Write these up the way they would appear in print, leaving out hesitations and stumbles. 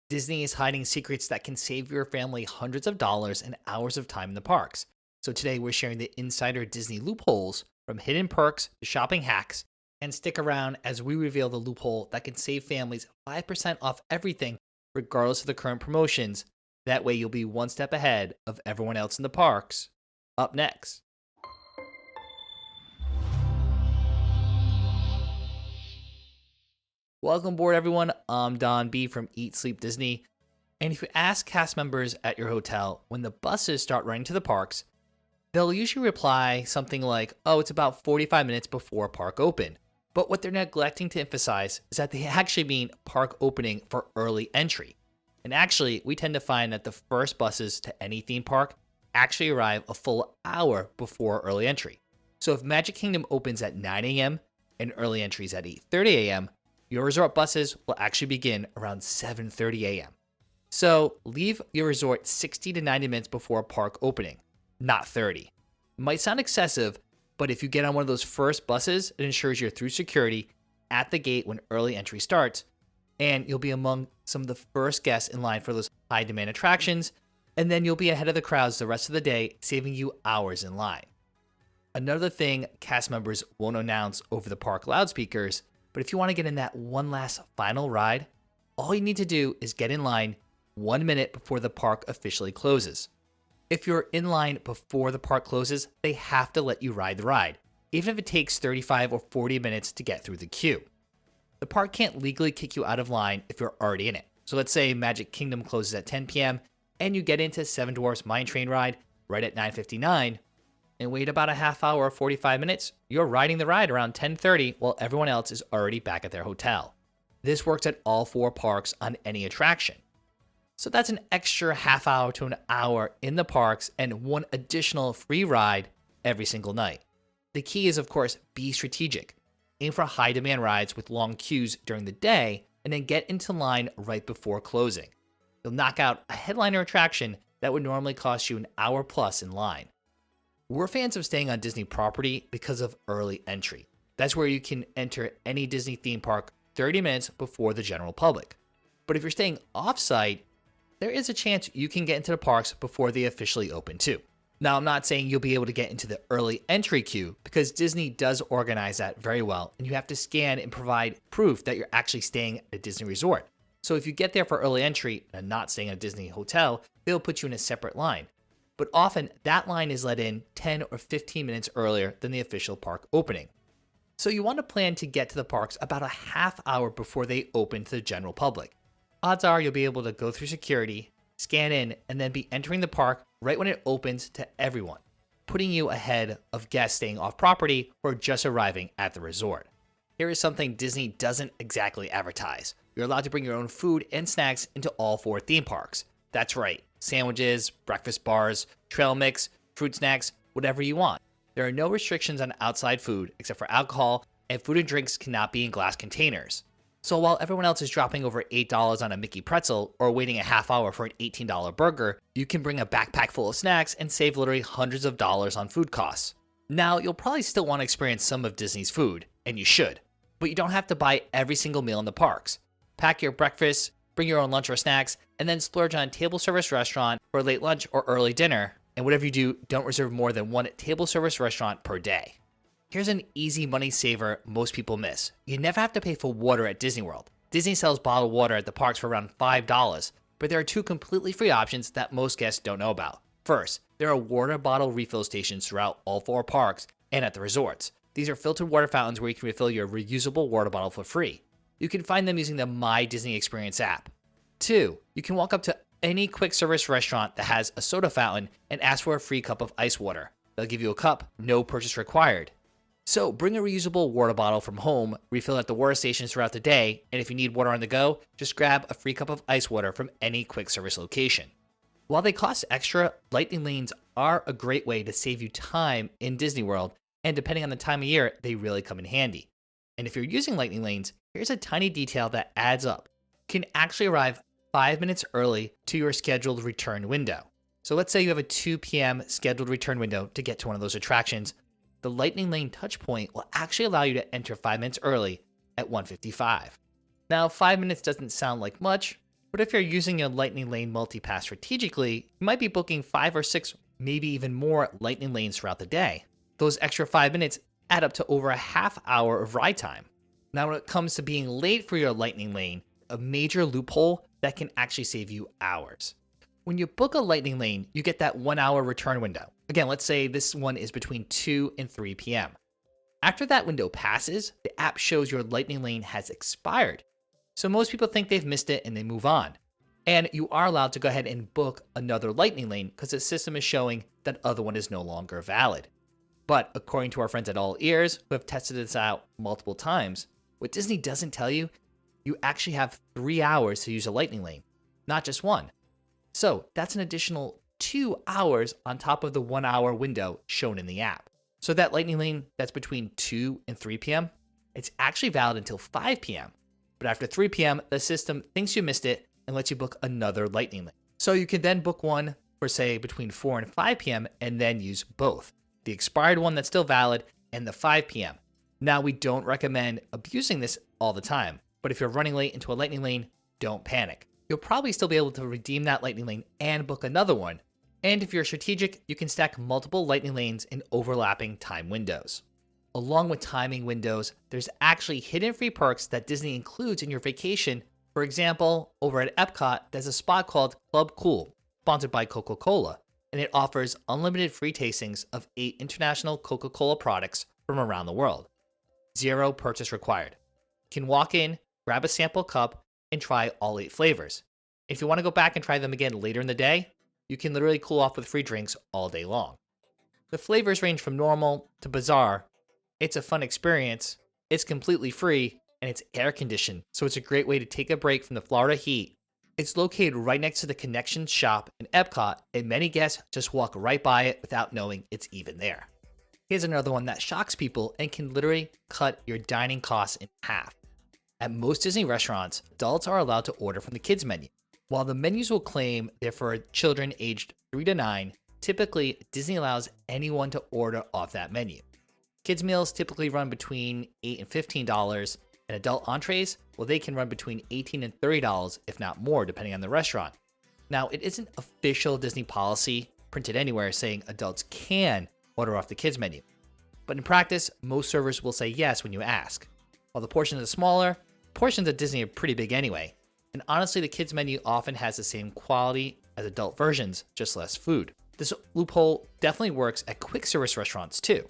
Disney is hiding secrets that can save your family hundreds of dollars and hours of time in the parks. So today we're sharing the insider Disney loopholes from hidden perks to shopping hacks. And stick around as we reveal the loophole that can save families 5% off everything, regardless of the current promotions. That way you'll be one step ahead of everyone else in the parks. Up next. Welcome aboard, everyone. I'm Don B from Eat Sleep Disney. And if you ask cast members at your hotel when the buses start running to the parks, they'll usually reply something like, oh, it's about 45 minutes before park open. But what they're neglecting to emphasize is that they actually mean park opening for early entry. And actually, we tend to find that the first buses to any theme park actually arrive a full hour before early entry. So if Magic Kingdom opens at 9 a.m. and early entry is at 8:30 a.m., your resort buses will actually begin around 7:30 a.m. So leave your resort 60 to 90 minutes before park opening, not 30. It might sound excessive, but if you get on one of those first buses, it ensures you're through security at the gate when early entry starts, and you'll be among some of the first guests in line for those high demand attractions, and then you'll be ahead of the crowds the rest of the day, saving you hours in line. Another thing cast members won't announce over the park loudspeakers, but if you want to get in that one last final ride, all you need to do is get in line 1 minute before the park officially closes. If you're in line before the park closes, they have to let you ride the ride, even if it takes 35 or 40 minutes to get through the queue. The park can't legally kick you out of line if you're already in it. So let's say Magic Kingdom closes at 10 p.m. and you get into Seven Dwarfs Mine Train ride right at 9:59 and wait about a half hour or 45 minutes, you're riding the ride around 10:30 while everyone else is already back at their hotel. This works at all four parks on any attraction. So that's an extra half hour to an hour in the parks and one additional free ride every single night. The key is, of course, be strategic. Aim for high demand rides with long queues during the day and then get into line right before closing. You'll knock out a headliner attraction that would normally cost you an hour plus in line. We're fans of staying on Disney property because of early entry. That's where you can enter any Disney theme park 30 minutes before the general public. But if you're staying off-site, there is a chance you can get into the parks before they officially open too. Now, I'm not saying you'll be able to get into the early entry queue because Disney does organize that very well, and you have to scan and provide proof that you're actually staying at a Disney resort. So if you get there for early entry and not staying at a Disney hotel, they'll put you in a separate line. But often that line is let in 10 or 15 minutes earlier than the official park opening. So you want to plan to get to the parks about a half hour before they open to the general public. Odds are you'll be able to go through security, scan in, and then be entering the park right when it opens to everyone, putting you ahead of guests staying off property or just arriving at the resort. Here is something Disney doesn't exactly advertise. You're allowed to bring your own food and snacks into all four theme parks. That's right, sandwiches, breakfast bars, trail mix, fruit snacks, whatever you want. There are no restrictions on outside food except for alcohol, and food and drinks cannot be in glass containers. So while everyone else is dropping over $8 on a Mickey pretzel or waiting a half hour for an $18 burger, you can bring a backpack full of snacks and save literally hundreds of dollars on food costs. Now, you'll probably still want to experience some of Disney's food, and you should, but you don't have to buy every single meal in the parks. Pack your breakfast, bring your own lunch or snacks, and then splurge on a table service restaurant for a late lunch or early dinner. And whatever you do, don't reserve more than one table service restaurant per day. Here's an easy money saver most people miss. You never have to pay for water at Disney World. Disney sells bottled water at the parks for around $5, but there are two completely free options that most guests don't know about. First, there are water bottle refill stations throughout all four parks and at the resorts. These are filtered water fountains where you can refill your reusable water bottle for free. You can find them using the My Disney Experience app. 2, you can walk up to any quick service restaurant that has a soda fountain and ask for a free cup of ice water. They'll give you a cup, no purchase required. So bring a reusable water bottle from home, refill at the water stations throughout the day, and if you need water on the go, just grab a free cup of ice water from any quick service location. While they cost extra, lightning lanes are a great way to save you time in Disney World, and depending on the time of year, they really come in handy. And if you're using lightning lanes, here's a tiny detail that adds up. You can actually arrive 5 minutes early to your scheduled return window. So let's say you have a 2 p.m. scheduled return window to get to one of those attractions. The lightning lane touch point will actually allow you to enter 5 minutes early at 1:55. Now, 5 minutes doesn't sound like much, But if you're using your Lightning Lane multipass strategically, you might be booking 5 or 6, maybe even more Lightning Lanes throughout the day. Those extra 5 minutes add up to over a half hour of ride time. Now, when it comes to being late for your Lightning Lane, a major loophole that can actually save you hours. When you book a Lightning Lane, you get that 1 hour return window. Again, let's say this one is between 2 and 3 p.m. After that window passes, the app shows your Lightning Lane has expired. So most people think they've missed it and they move on. And you are allowed to go ahead and book another Lightning Lane because the system is showing that other one is no longer valid. But according to our friends at All Ears, who have tested this out multiple times, what Disney doesn't tell you, you actually have 3 hours to use a Lightning Lane, not just one. So that's an additional 2 hours on top of the 1 hour window shown in the app. So that Lightning Lane that's between 2 and 3 p.m., it's actually valid until 5 p.m. But after 3 p.m., the system thinks you missed it and lets you book another Lightning Lane. So you can then book one for, say, between 4 and 5 p.m. and then use both, the expired one that's still valid and the 5 p.m. Now, we don't recommend abusing this all the time, but if you're running late into a Lightning Lane, don't panic. You'll probably still be able to redeem that Lightning Lane and book another one. And if you're strategic, you can stack multiple Lightning Lanes in overlapping time windows. Along with timing windows, there's actually hidden free perks that Disney includes in your vacation. For example, over at EPCOT, there's a spot called Club Cool, sponsored by Coca-Cola, and it offers unlimited free tastings of 8 international Coca-Cola products from around the world. 0 purchase required. You can walk in, grab a sample cup, and try all 8 flavors. If you want to go back and try them again later in the day, you can literally cool off with free drinks all day long. The flavors range from normal to bizarre. It's a fun experience, it's completely free, and it's air conditioned, so it's a great way to take a break from the Florida heat. It's located right next to the Connections shop in EPCOT, and many guests just walk right by it without knowing it's even there. Here's another one that shocks people and can literally cut your dining costs in half. At most Disney restaurants, adults are allowed to order from the kids menu. While the menus will claim they're for children aged 3 to 9, typically Disney allows anyone to order off that menu. Kids meals typically run between $8 and $15, and adult entrees, well, they can run between $18 and $30, if not more, depending on the restaurant. Now, it isn't official Disney policy printed anywhere saying adults can order off the kids menu, but in practice, most servers will say yes when you ask. While the portions are smaller, portions at Disney are pretty big anyway. And honestly, the kids menu often has the same quality as adult versions, just less food. This loophole definitely works at quick service restaurants too.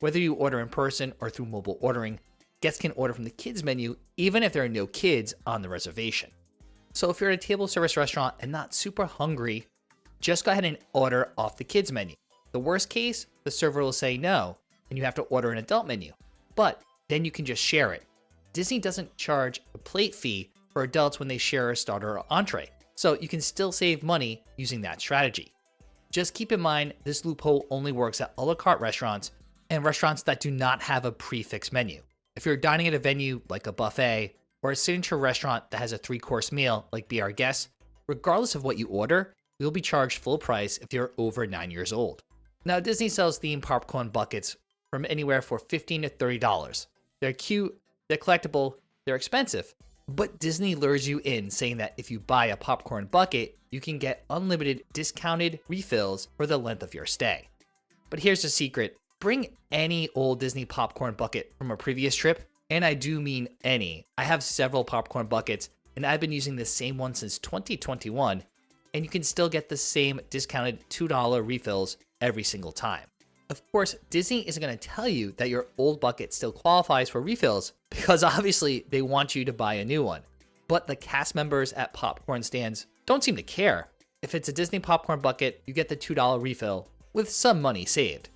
Whether you order in person or through mobile ordering, guests can order from the kids menu even if there are no kids on the reservation. So if you're at a table service restaurant and not super hungry, just go ahead and order off the kids menu. The worst case, the server will say no, and you have to order an adult menu. But then you can just share it. Disney doesn't charge a plate fee for adults when they share a starter or entree, so you can still save money using that strategy. Just keep in mind, this loophole only works at a la carte restaurants and restaurants that do not have a prefix menu. If you're dining at a venue like a buffet or a signature restaurant that has a 3-course meal like Be Our Guest, regardless of what you order, you'll be charged full price if you're over 9 years old. Now, Disney sells themed popcorn buckets from anywhere for $15 to $30. They're cute, they're collectible, they're expensive. But Disney lures you in saying that if you buy a popcorn bucket, you can get unlimited discounted refills for the length of your stay. But here's the secret. Bring any old Disney popcorn bucket from a previous trip, and I do mean any. I have several popcorn buckets, and I've been using the same one since 2021, and you can still get the same discounted $2 refills every single time. Of course, Disney isn't going to tell you that your old bucket still qualifies for refills because obviously they want you to buy a new one. But the cast members at popcorn stands don't seem to care. If it's a Disney popcorn bucket, you get the $2 refill with some money saved.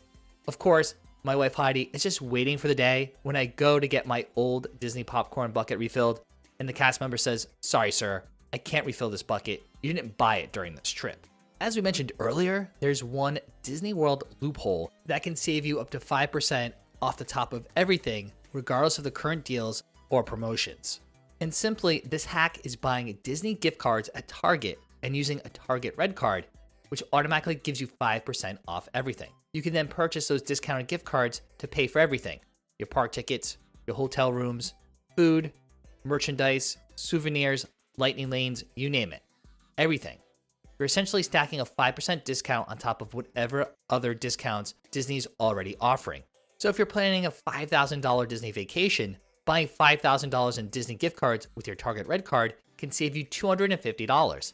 Of course, my wife Heidi is just waiting for the day when I go to get my old Disney popcorn bucket refilled and the cast member says, "Sorry, sir, I can't refill this bucket. You didn't buy it during this trip." As we mentioned earlier, there's one Disney World loophole that can save you up to 5% off the top of everything, regardless of the current deals or promotions. And simply, this hack is buying Disney gift cards at Target and using a Target Red Card, which automatically gives you 5% off everything. You can then purchase those discounted gift cards to pay for everything: your park tickets, your hotel rooms, food, merchandise, souvenirs, lightning lanes, you name it. Everything. You're essentially stacking a 5% discount on top of whatever other discounts Disney's already offering. So if you're planning a $5,000 Disney vacation, buying $5,000 in Disney gift cards with your Target Red Card can save you $250.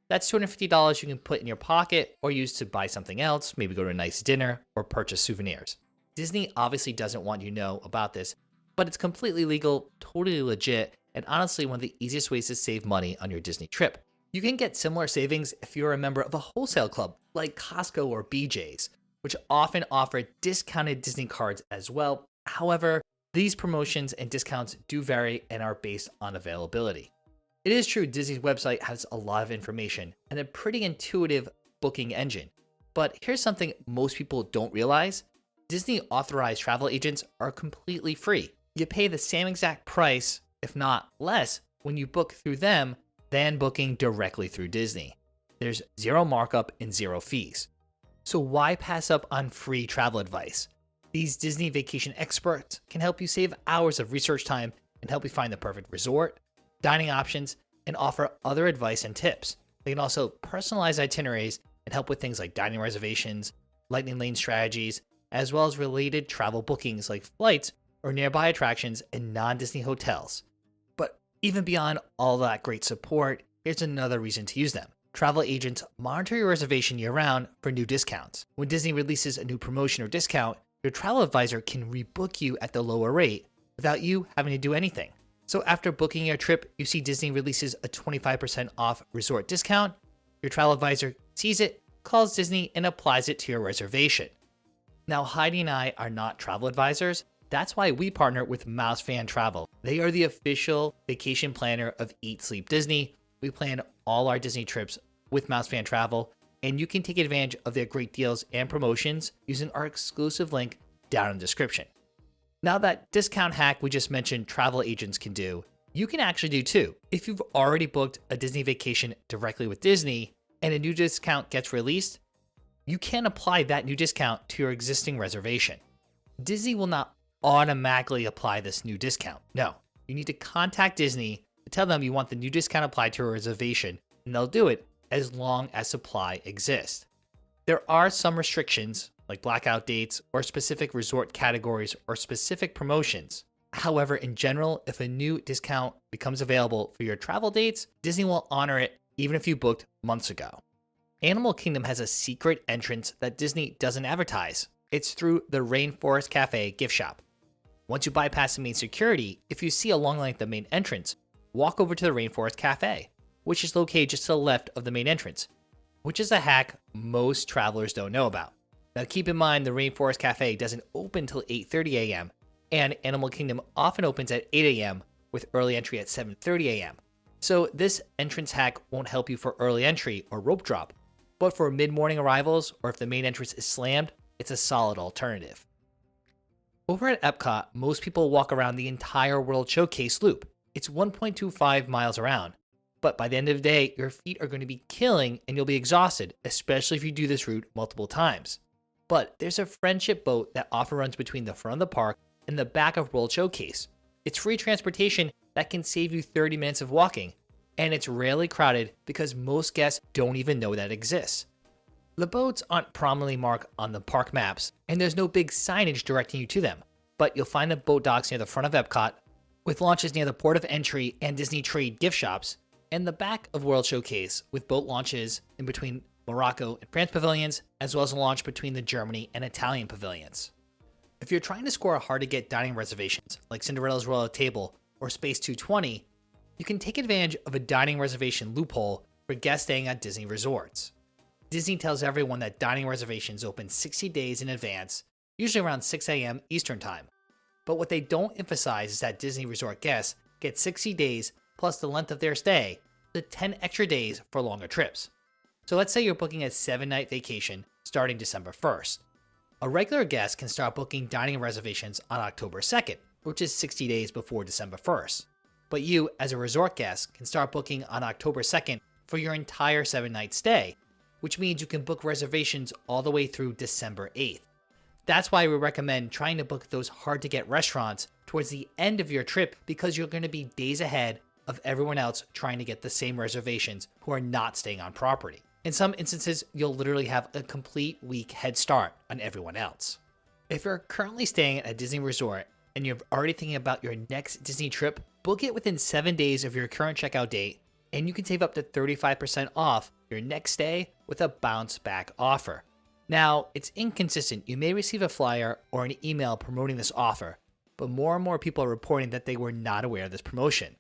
That's $250 you can put in your pocket or use to buy something else, maybe go to a nice dinner or purchase souvenirs. Disney obviously doesn't want you to know about this, but it's completely legal, totally legit, and honestly one of the easiest ways to save money on your Disney trip. You can get similar savings if you're a member of a wholesale club like Costco or BJ's, which often offer discounted Disney cards as well. However, these promotions and discounts do vary and are based on availability. It is true Disney's website has a lot of information and a pretty intuitive booking engine, but here's something most people don't realize. Disney authorized travel agents are completely free. You pay the same exact price, if not less, when you book through them than booking directly through Disney. There's zero markup and zero fees. So why pass up on free travel advice? These Disney vacation experts can help you save hours of research time and help you find the perfect resort, dining options, and offer other advice and tips. They can also personalize itineraries and help with things like dining reservations, lightning lane strategies, as well as related travel bookings like flights or nearby attractions and non-Disney hotels. But even beyond all that great support, here's another reason to use them. Travel agents monitor your reservation year-round for new discounts. When Disney releases a new promotion or discount, your travel advisor can rebook you at the lower rate without you having to do anything. So after booking your trip, you see Disney releases a 25% off resort discount. Your travel advisor sees it, calls Disney, and applies it to your reservation. Now, Heidi and I are not travel advisors. That's why we partner with Mouse Fan Travel. They are the official vacation planner of Eat Sleep Disney. We plan all our Disney trips with Mouse Fan Travel, and you can take advantage of their great deals and promotions using our exclusive link down in the description. Now, that discount hack we just mentioned travel agents can do, you can actually do too. If you've already booked a Disney vacation directly with Disney and a new discount gets released, you can apply that new discount to your existing reservation. Disney will not automatically apply this new discount. No, you need to contact Disney to tell them you want the new discount applied to a reservation, and they'll do it as long as supply exists. There are some restrictions, like blackout dates or specific resort categories or specific promotions. However, in general, if a new discount becomes available for your travel dates, Disney will honor it even if you booked months ago. Animal Kingdom has a secret entrance that Disney doesn't advertise. It's through the Rainforest Cafe gift shop. Once you bypass the main security, if you see a long line at the main entrance, walk over to the Rainforest Cafe, which is located just to the left of the main entrance, which is a hack most travelers don't know about. Now keep in mind the Rainforest Cafe doesn't open till 8:30 a.m. and Animal Kingdom often opens at 8 a.m. with early entry at 7:30 a.m. So this entrance hack won't help you for early entry or rope drop, but for mid-morning arrivals or if the main entrance is slammed, it's a solid alternative. Over at EPCOT, most people walk around the entire World Showcase loop. It's 1.25 miles around, but by the end of the day, your feet are going to be killing and you'll be exhausted, especially if you do this route multiple times. But there's a friendship boat that often runs between the front of the park and the back of World Showcase. It's free transportation that can save you 30 minutes of walking, and it's rarely crowded because most guests don't even know that exists. The boats aren't prominently marked on the park maps, and there's no big signage directing you to them, but you'll find the boat docks near the front of EPCOT, with launches near the port of entry and Disney trade gift shops, and the back of World Showcase with boat launches in between Morocco and France pavilions, as well as a launch between the Germany and Italian pavilions. If you're trying to score hard-to-get dining reservations like Cinderella's Royal Table or Space 220, you can take advantage of a dining reservation loophole for guests staying at Disney resorts. Disney tells everyone that dining reservations open 60 days in advance, usually around 6 a.m. Eastern Time. But what they don't emphasize is that Disney resort guests get 60 days plus the length of their stay, the 10 extra days for longer trips. So let's say you're booking a 7-night vacation starting December 1st. A regular guest can start booking dining reservations on October 2nd, which is 60 days before December 1st. But you, as a resort guest, can start booking on October 2nd for your entire 7-night stay, which means you can book reservations all the way through December 8th. That's why we recommend trying to book those hard-to-get restaurants towards the end of your trip because you're going to be days ahead of everyone else trying to get the same reservations who are not staying on property. In some instances, you'll literally have a complete week head start on everyone else. If you're currently staying at a Disney resort and you're already thinking about your next Disney trip, book it within 7 days of your current checkout date, and you can save up to 35% off your next stay with a bounce back offer. Now, it's inconsistent. You may receive a flyer or an email promoting this offer, but more and more people are reporting that they were not aware of this promotion.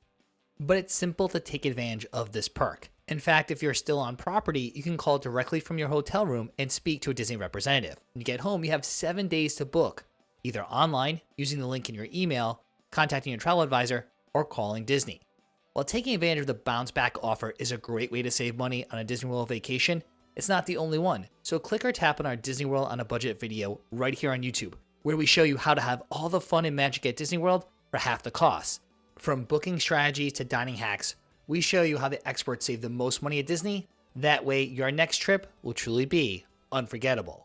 But it's simple to take advantage of this perk. In fact, if you're still on property, you can call directly from your hotel room and speak to a Disney representative. When you get home, you have 7 days to book, either online, using the link in your email, contacting your travel advisor, or calling Disney. While taking advantage of the bounce back offer is a great way to save money on a Disney World vacation, it's not the only one. So click or tap on our Disney World on a Budget video right here on YouTube, where we show you how to have all the fun and magic at Disney World for half the cost. From booking strategies to dining hacks, we show you how the experts save the most money at Disney. That way, your next trip will truly be unforgettable.